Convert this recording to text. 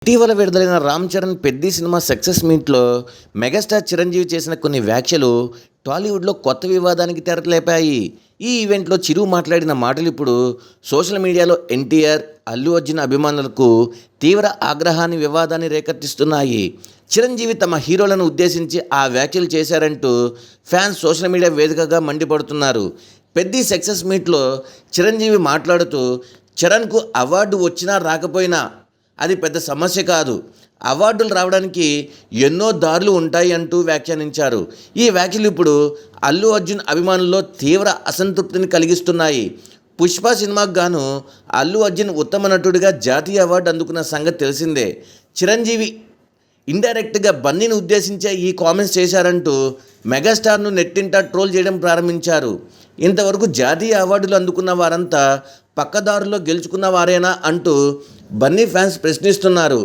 ఇటీవల విడుదలైన Ram Charan Peddi cinema success మీట్లో మెగాస్టార్ చిరంజీవి చేసిన కొన్ని వ్యాఖ్యలు టాలీవుడ్లో కొత్త వివాదానికి తెరలేపాయి. ఈ ఈవెంట్లో చిరు మాట్లాడిన మాటలు ఇప్పుడు సోషల్ మీడియాలో ఎన్టీఆర్, అల్లు అర్జున్ అభిమానులకు తీవ్ర ఆగ్రహాన్ని, వివాదాన్ని రేకెత్తిస్తున్నాయి. చిరంజీవి తమ హీరోలను ఉద్దేశించి ఆ వ్యాఖ్యలు చేశారంటూ ఫ్యాన్స్ సోషల్ మీడియా వేదికగా మండిపడుతున్నారు. పెద్ది సక్సెస్ మీట్లో చిరంజీవి మాట్లాడుతూ, చరణ్కు అవార్డు వచ్చినా రాకపోయినా అది పెద్ద సమస్య కాదు, అవార్డులు రావడానికి ఎన్నో దారులు ఉంటాయి అంటూ వ్యాఖ్యానించారు. ఈ వ్యాఖ్యలు ఇప్పుడు అల్లు అర్జున్ అభిమానుల్లో తీవ్ర అసంతృప్తిని కలిగిస్తున్నాయి. పుష్ప సినిమాకు గాను అల్లు అర్జున్ ఉత్తమ నటుడిగా జాతీయ అవార్డు అందుకున్న సంగతి తెలిసిందే. చిరంజీవి ఇండైరెక్ట్గా బన్నీని ఉద్దేశించే ఈ కామెంట్స్ చేశారంటూ మెగాస్టార్ను నెట్టింట ట్రోల్ చేయడం ప్రారంభించారు. ఇంతవరకు జాతీయ అవార్డులు అందుకున్న వారంతా పక్కదారుల్లో గెలుచుకున్న వారేనా అంటూ బన్నీ ఫ్యాన్స్ ప్రశ్నిస్తున్నారు.